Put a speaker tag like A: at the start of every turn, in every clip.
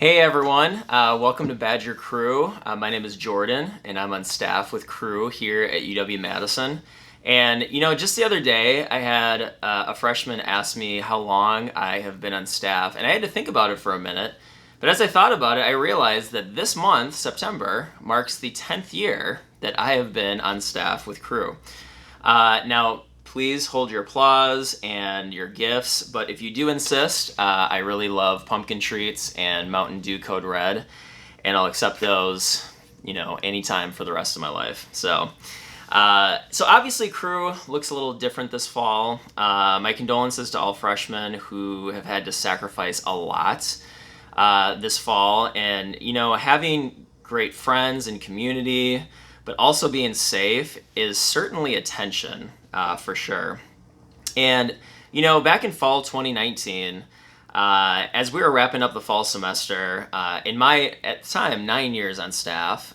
A: Hey everyone, welcome to Badger Cru. My name is Jordan, and I'm on staff with Cru here at UW-Madison. And just the other day, I had a freshman ask me how long I have been on staff, and I had to think about it for a minute. But as I thought about it, I realized that this month, September, marks the 10th year that I have been on staff with Cru. Now, please hold your applause and your gifts, but if you do insist, I really love pumpkin treats and Mountain Dew Code Red, and I'll accept those, anytime for the rest of my life. So obviously Cru looks a little different this fall. My condolences to all freshmen who have had to sacrifice a lot this fall, and having great friends and community, but also being safe is certainly a tension, for sure. And, back in fall 2019, as we were wrapping up the fall semester, in my, at the time, 9 years on staff,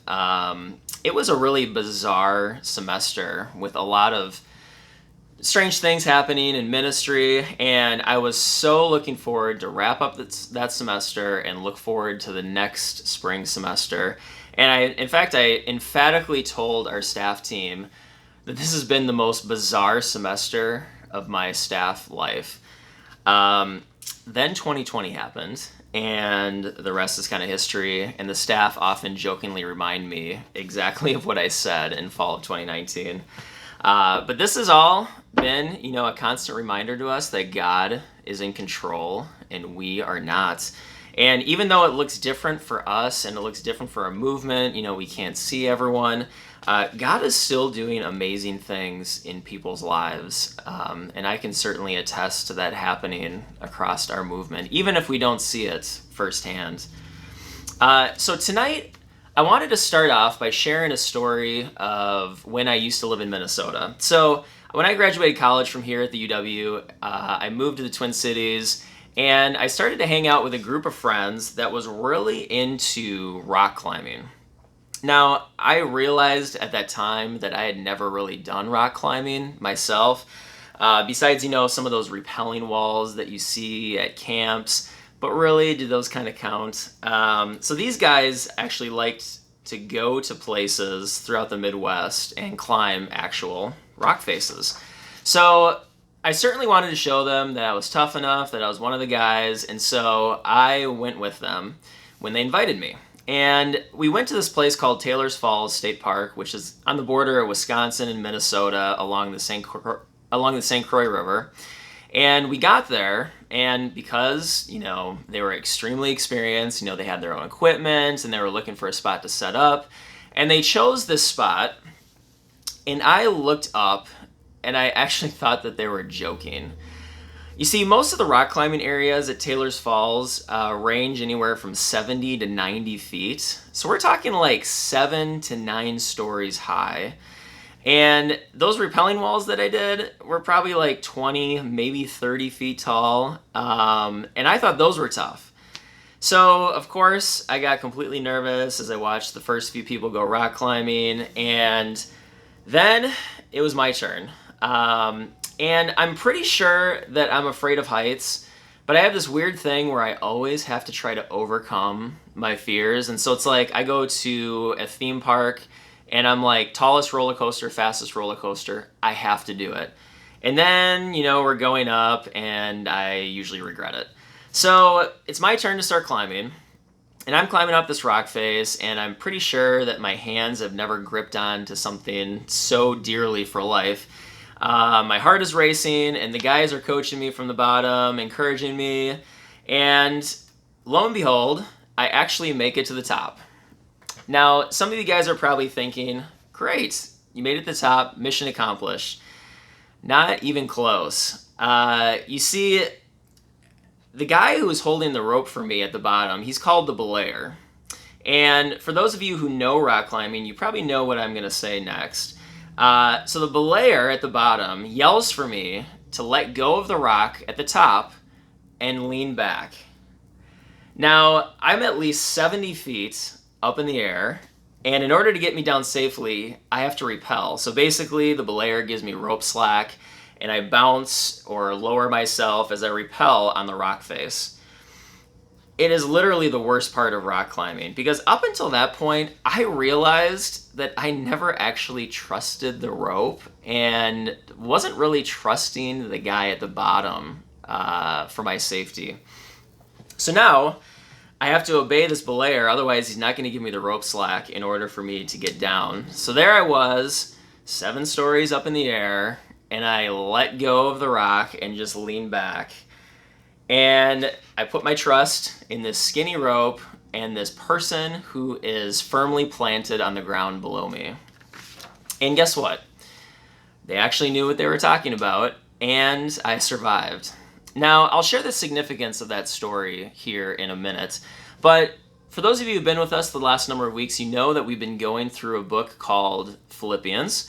A: it was a really bizarre semester with a lot of strange things happening in ministry, and I was so looking forward to wrap up that semester and look forward to the next spring semester. And in fact, I emphatically told our staff team that this has been the most bizarre semester of my staff life. Then 2020 happened, and the rest is kind of history, and the staff often jokingly remind me exactly of what I said in fall of 2019. But this has all been, a constant reminder to us that God is in control and we are not. And even though it looks different for us and it looks different for our movement, we can't see everyone, God is still doing amazing things in people's lives. And I can certainly attest to that happening across our movement, even if we don't see it firsthand. So tonight, I wanted to start off by sharing a story of when I used to live in Minnesota. So when I graduated college from here at the UW, I moved to the Twin Cities, and I started to hang out with a group of friends that was really into rock climbing. Now, I realized at that time that I had never really done rock climbing myself, besides, some of those rappelling walls that you see at camps. But really, do those kind of count? So these guys actually liked to go to places throughout the Midwest and climb actual rock faces. So I certainly wanted to show them that I was tough enough, that I was one of the guys, and so I went with them when they invited me. And we went to this place called Taylor's Falls State Park, which is on the border of Wisconsin and Minnesota along the St. Croix River. And we got there, and because, they were extremely experienced, they had their own equipment, and they were looking for a spot to set up, and they chose this spot, and I looked up, and I actually thought that they were joking. You see, most of the rock climbing areas at Taylor's Falls range anywhere from 70 to 90 feet, so we're talking like 7 to 9 stories high. And those rappelling walls that I did were probably like 20, maybe 30 feet tall, and I thought those were tough. So, of course, I got completely nervous as I watched the first few people go rock climbing, and then it was my turn. And I'm pretty sure that I'm afraid of heights, but I have this weird thing where I always have to try to overcome my fears, and so it's like I go to a theme park, and I'm like, tallest roller coaster, fastest roller coaster, I have to do it. And then, we're going up, and I usually regret it. So it's my turn to start climbing, and I'm climbing up this rock face, and I'm pretty sure that my hands have never gripped onto something so dearly for life. My heart is racing, and the guys are coaching me from the bottom, encouraging me, and lo and behold, I actually make it to the top. Now, some of you guys are probably thinking, great, you made it to the top, mission accomplished. Not even close. You see, the guy who was holding the rope for me at the bottom, he's called the belayer. And for those of you who know rock climbing, you probably know what I'm going to say next. So the belayer at the bottom yells for me to let go of the rock at the top and lean back. Now, I'm at least 70 feet up in the air, and in order to get me down safely, I have to rappel. So basically, the belayer gives me rope slack, and I bounce or lower myself as I rappel on the rock face. it is literally the worst part of rock climbing, because up until that point, I realized that I never actually trusted the rope and wasn't really trusting the guy at the bottom for my safety. So now I have to obey this belayer, otherwise he's not going to give me the rope slack in order for me to get down. So there I was, 7 stories up in the air, and I let go of the rock and just leaned back. And I put my trust in this skinny rope and this person who is firmly planted on the ground below me. And guess what? They actually knew what they were talking about, and I survived. Now, I'll share the significance of that story here in a minute, but for those of you who've been with us the last number of weeks, you know that we've been going through a book called Philippians,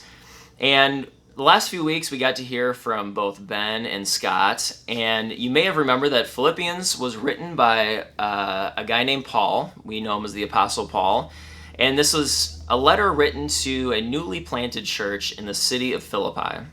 A: and the last few weeks we got to hear from both Ben and Scott, and you may have remembered that Philippians was written by a guy named Paul. We know him as the Apostle Paul, and this was a letter written to a newly planted church in the city of Philippi.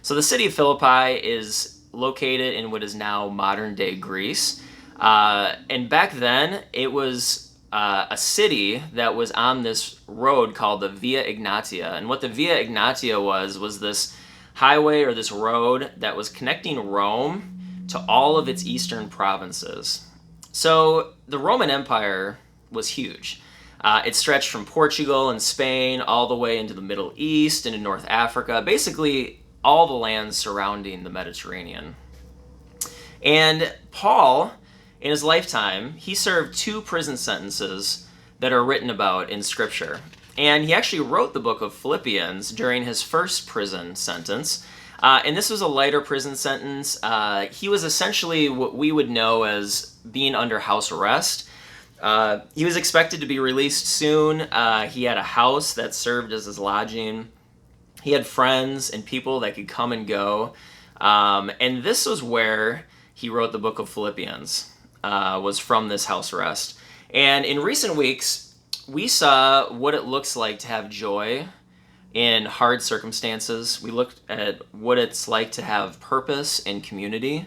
A: So the city of Philippi is located in what is now modern-day Greece, and back then it was a city that was on this road called the Via Egnatia. And what the Via Egnatia was this highway or this road that was connecting Rome to all of its eastern provinces. So the Roman Empire was huge. It stretched from Portugal and Spain all the way into the Middle East, into North Africa, basically all the lands surrounding the Mediterranean. And Paul, in his lifetime, he served 2 prison sentences that are written about in Scripture. And he actually wrote the book of Philippians during his first prison sentence. And this was a lighter prison sentence. He was essentially what we would know as being under house arrest. He was expected to be released soon. He had a house that served as his lodging. He had friends and people that could come and go. And this was where he wrote the book of Philippians. Was from this house arrest. And in recent weeks, we saw what it looks like to have joy in hard circumstances. We looked at what it's like to have purpose and community.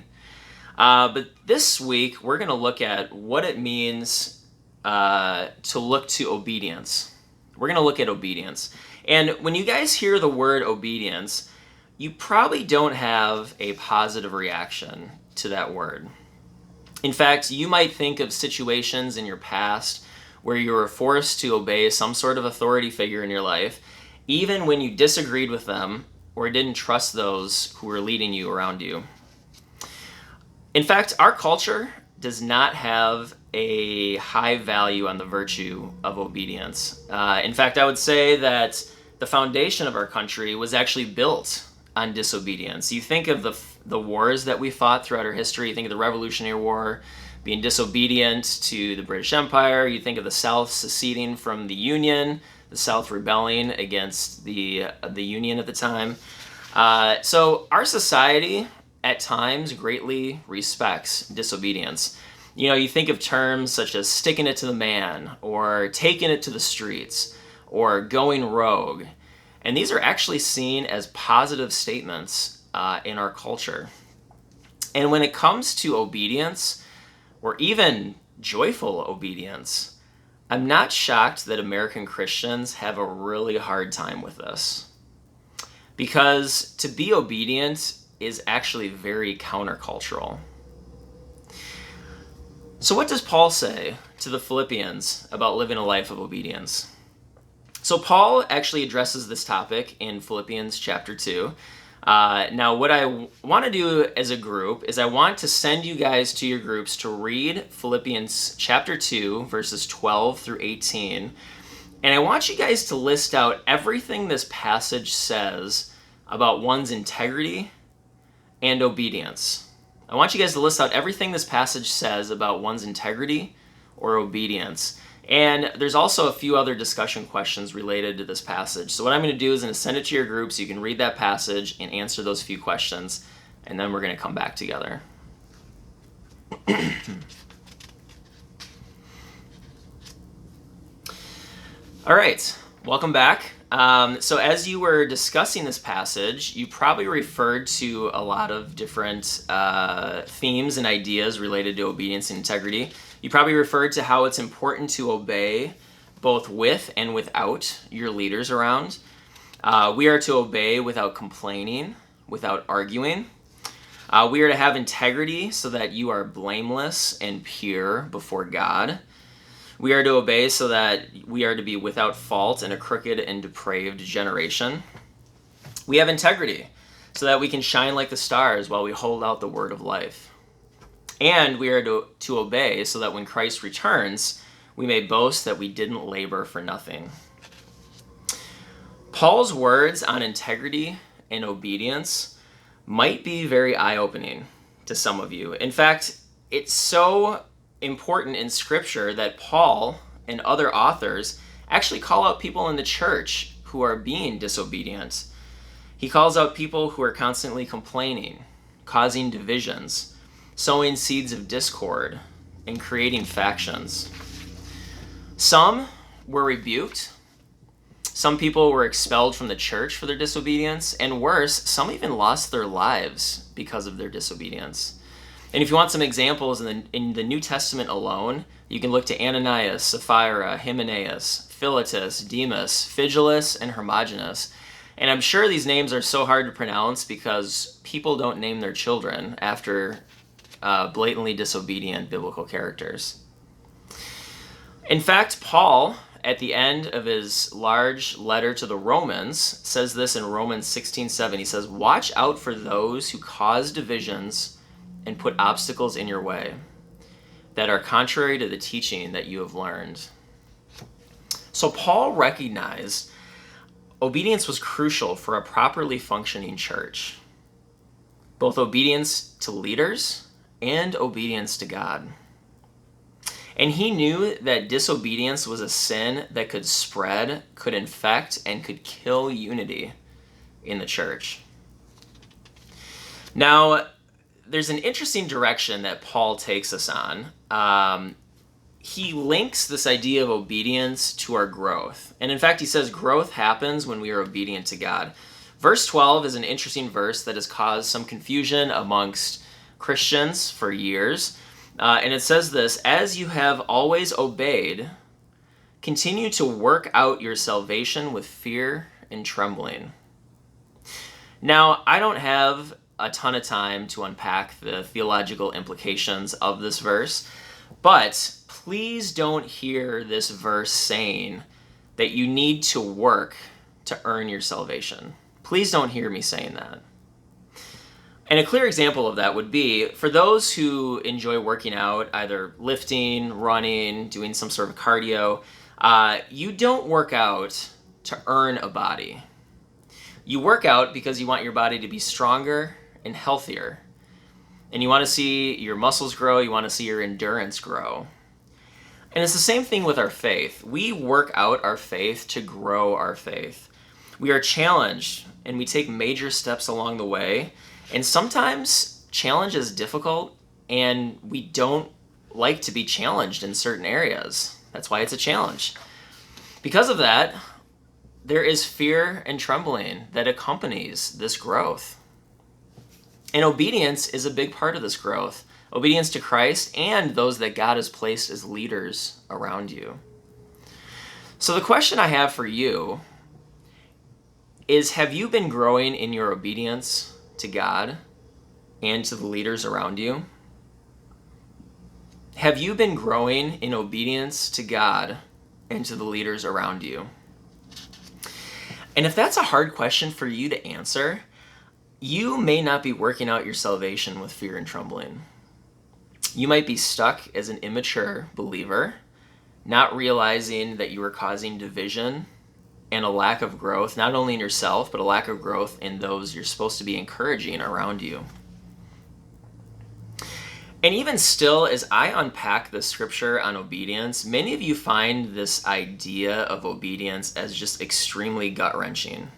A: But this week, we're going to look at what it means to look to obedience. We're going to look at obedience. And when you guys hear the word obedience, you probably don't have a positive reaction to that word. In fact, you might think of situations in your past where you were forced to obey some sort of authority figure in your life, even when you disagreed with them or didn't trust those who were leading you around you. In fact, our culture does not have a high value on the virtue of obedience. In fact, I would say that the foundation of our country was actually built on disobedience. You think of the wars that we fought throughout our history. You think of the Revolutionary War, being disobedient to the British Empire. You think of the South seceding from the Union, the South rebelling against the Union at the time. So our society at times greatly respects disobedience. You know, you think of terms such as sticking it to the man, or taking it to the streets, or going rogue. And these are actually seen as positive statements in our culture. And when it comes to obedience, or even joyful obedience, I'm not shocked that American Christians have a really hard time with this. Because to be obedient is actually very countercultural. So what does Paul say to the Philippians about living a life of obedience? So Paul actually addresses this topic in Philippians chapter 2. Now, what I want to do as a group is I want to send you guys to your groups to read Philippians chapter 2, verses 12 through 18. And I want you guys to list out everything this passage says about one's integrity and obedience. I want you guys to list out everything this passage says about one's integrity or obedience. And there's also a few other discussion questions related to this passage. So what I'm going to do is I'm going to send it to your group so you can read that passage and answer those few questions, and then we're going to come back together. All right, welcome back. So as you were discussing this passage, you probably referred to a lot of different themes and ideas related to obedience and integrity. You probably referred to how it's important to obey both with and without your leaders around. We are to obey without complaining, without arguing. We are to have integrity so that you are blameless and pure before God. We are to obey so that we are to be without fault in a crooked and depraved generation. We have integrity so that we can shine like the stars while we hold out the word of life. And we are to obey so that when Christ returns, we may boast that we didn't labor for nothing. Paul's words on integrity and obedience might be very eye-opening to some of you. In fact, it's so important in Scripture that Paul and other authors actually call out people in the church who are being disobedient. He calls out people who are constantly complaining, causing divisions, sowing seeds of discord, and creating factions. Some were rebuked. Some people were expelled from the church for their disobedience, and worse, some even lost their lives because of their disobedience. And if you want some examples in the New Testament alone, you can look to Ananias, Sapphira, Hymenaeus, Philetus, Demas, Phygelus, and Hermogenes. And I'm sure these names are so hard to pronounce because people don't name their children after blatantly disobedient biblical characters. In fact, Paul, at the end of his large letter to the Romans, says this in Romans 16:7. He says, "Watch out for those who cause divisions and put obstacles in your way that are contrary to the teaching that you have learned." So Paul recognized obedience was crucial for a properly functioning church, both obedience to leaders and obedience to God. And he knew that disobedience was a sin that could spread, could infect, and could kill unity in the church. Now, there's an interesting direction that Paul takes us on. He links this idea of obedience to our growth. And in fact, he says growth happens when we are obedient to God. Verse 12 is an interesting verse that has caused some confusion amongst Christians for years. And it says this, "As you have always obeyed, continue to work out your salvation with fear and trembling." Now, I don't have a ton of time to unpack the theological implications of this verse, but please don't hear this verse saying that you need to work to earn your salvation. Please don't hear me saying that. And a clear example of that would be for those who enjoy working out, either lifting, running, doing some sort of cardio, you don't work out to earn a body. You work out because you want your body to be stronger and healthier. And you want to see your muscles grow, you want to see your endurance grow. And it's the same thing with our faith. We work out our faith to grow our faith. We are challenged and we take major steps along the way. And sometimes challenge is difficult and we don't like to be challenged in certain areas. That's why it's a challenge. Because of that, there is fear and trembling that accompanies this growth. And obedience is a big part of this growth. Obedience to Christ and those that God has placed as leaders around you. So the question I have for you is, have you been growing in your obedience to God and to the leaders around you? Have you been growing in obedience to God and to the leaders around you? And if that's a hard question for you to answer, you may not be working out your salvation with fear and trembling. You might be stuck as an immature believer, not realizing that you are causing division and a lack of growth, not only in yourself, but a lack of growth in those you're supposed to be encouraging around you. And even still, as I unpack the scripture on obedience, many of you find this idea of obedience as just extremely gut-wrenching.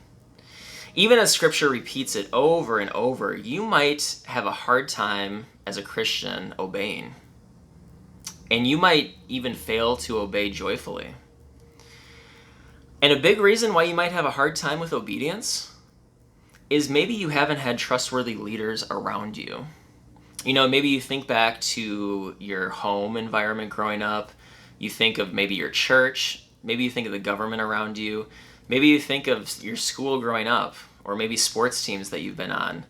A: Even as scripture repeats it over and over, you might have a hard time as a Christian obeying. And you might even fail to obey joyfully. And a big reason why you might have a hard time with obedience is maybe you haven't had trustworthy leaders around you. Maybe you think back to your home environment growing up. You think of maybe your church. Maybe you think of the government around you. Maybe you think of your school growing up, or maybe sports teams that you've been on.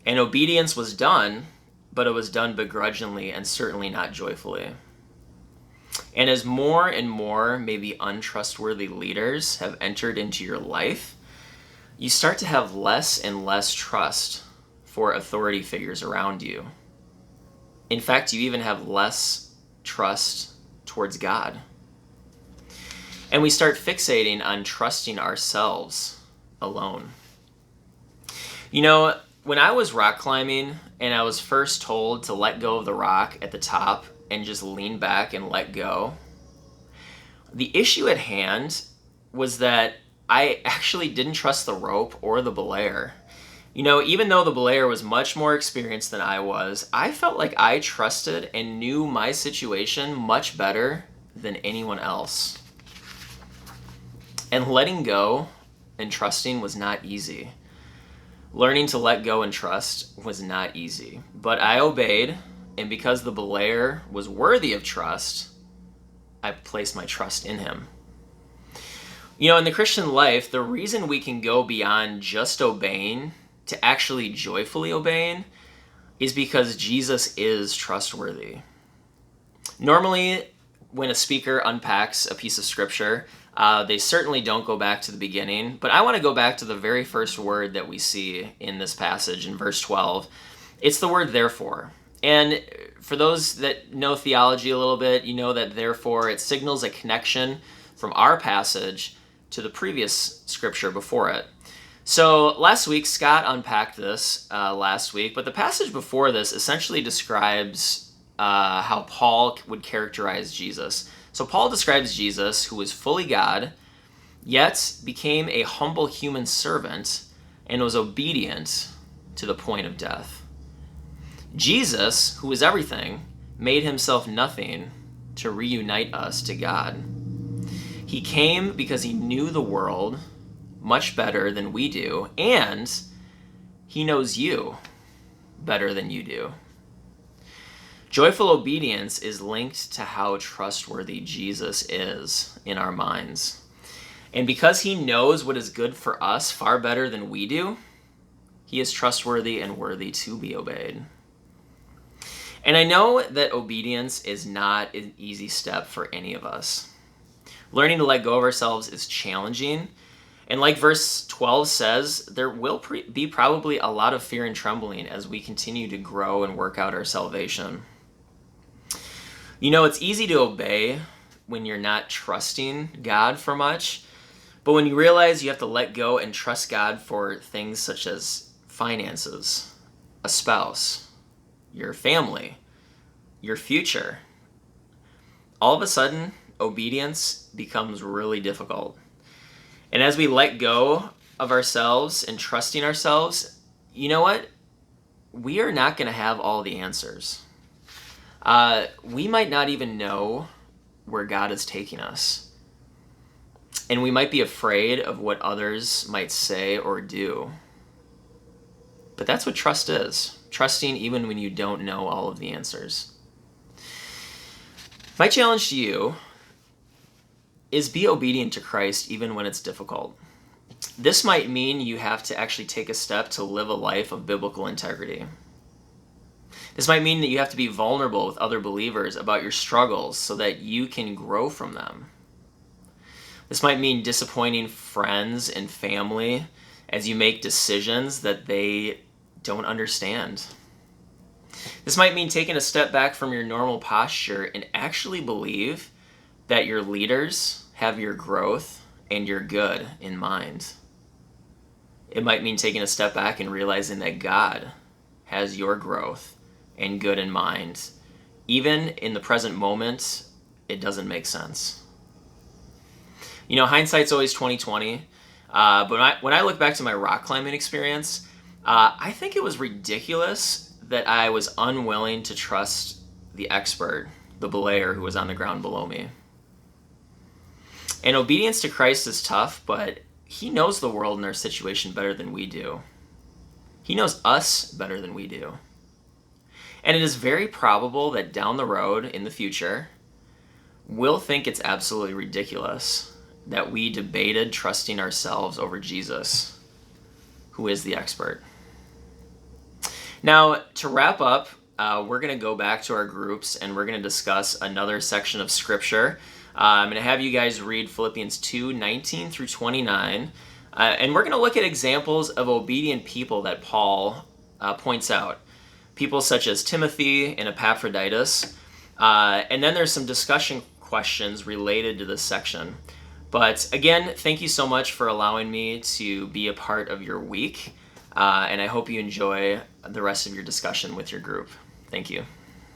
A: And obedience was done, but it was done begrudgingly and certainly not joyfully. And as more and more maybe untrustworthy leaders have entered into your life, you start to have less and less trust for authority figures around you. In fact, you even have less trust towards God. And we start fixating on trusting ourselves alone. When I was rock climbing and I was first told to let go of the rock at the top and just lean back and let go, the issue at hand was that I actually didn't trust the rope or the belayer. Even though the belayer was much more experienced than I was, I felt like I trusted and knew my situation much better than anyone else. And letting go and trusting was not easy. Learning to let go and trust was not easy. But I obeyed, and because the belayer was worthy of trust, I placed my trust in him. In the Christian life, the reason we can go beyond just obeying to actually joyfully obeying is because Jesus is trustworthy. Normally, when a speaker unpacks a piece of scripture, they certainly don't go back to the beginning, but I want to go back to the very first word that we see in this passage in verse 12. It's the word therefore. And for those that know theology a little bit, you know that therefore it signals a connection from our passage to the previous scripture before it. So last week, Scott unpacked this last week, but the passage before this essentially describes how Paul would characterize Jesus. So Paul describes Jesus, who was fully God, yet became a humble human servant and was obedient to the point of death. Jesus, who was everything, made himself nothing to reunite us to God. He came because he knew the world much better than we do, and he knows you better than you do. Joyful obedience is linked to how trustworthy Jesus is in our minds. And because he knows what is good for us far better than we do, he is trustworthy and worthy to be obeyed. And I know that obedience is not an easy step for any of us. Learning to let go of ourselves is challenging. And like verse 12 says, there will be probably a lot of fear and trembling as we continue to grow and work out our salvation. It's easy to obey when you're not trusting God for much, but when you realize you have to let go and trust God for things such as finances, a spouse, your family, your future, all of a sudden, obedience becomes really difficult. And as we let go of ourselves and trusting ourselves, you know what? We are not going to have all the answers. We might not even know where God is taking us. And we might be afraid of what others might say or do. But that's what trust is. Trusting even when you don't know all of the answers. My challenge to you is be obedient to Christ even when it's difficult. This might mean you have to actually take a step to live a life of biblical integrity. This might mean that you have to be vulnerable with other believers about your struggles so that you can grow from them. This might mean disappointing friends and family as you make decisions that they don't understand. This might mean taking a step back from your normal posture and actually believe that your leaders have your growth and your good in mind. It might mean taking a step back and realizing that God has your growth and good in mind. Even in the present moment, it doesn't make sense. Hindsight's always 20/20. But when I look back to my rock climbing experience, I think it was ridiculous that I was unwilling to trust the expert, the belayer who was on the ground below me. And obedience to Christ is tough, but he knows the world and our situation better than we do. He knows us better than we do. And it is very probable that down the road in the future, we'll think it's absolutely ridiculous that we debated trusting ourselves over Jesus, who is the expert. Now, to wrap up, we're going to go back to our groups and we're going to discuss another section of Scripture. I'm going to have you guys read Philippians 2:19 through 29. And we're going to look at examples of obedient people that Paul points out. People such as Timothy and Epaphroditus. And then there's some discussion questions related to this section. But again, thank you so much for allowing me to be a part of your week. And I hope you enjoy the rest of your discussion with your group. Thank you.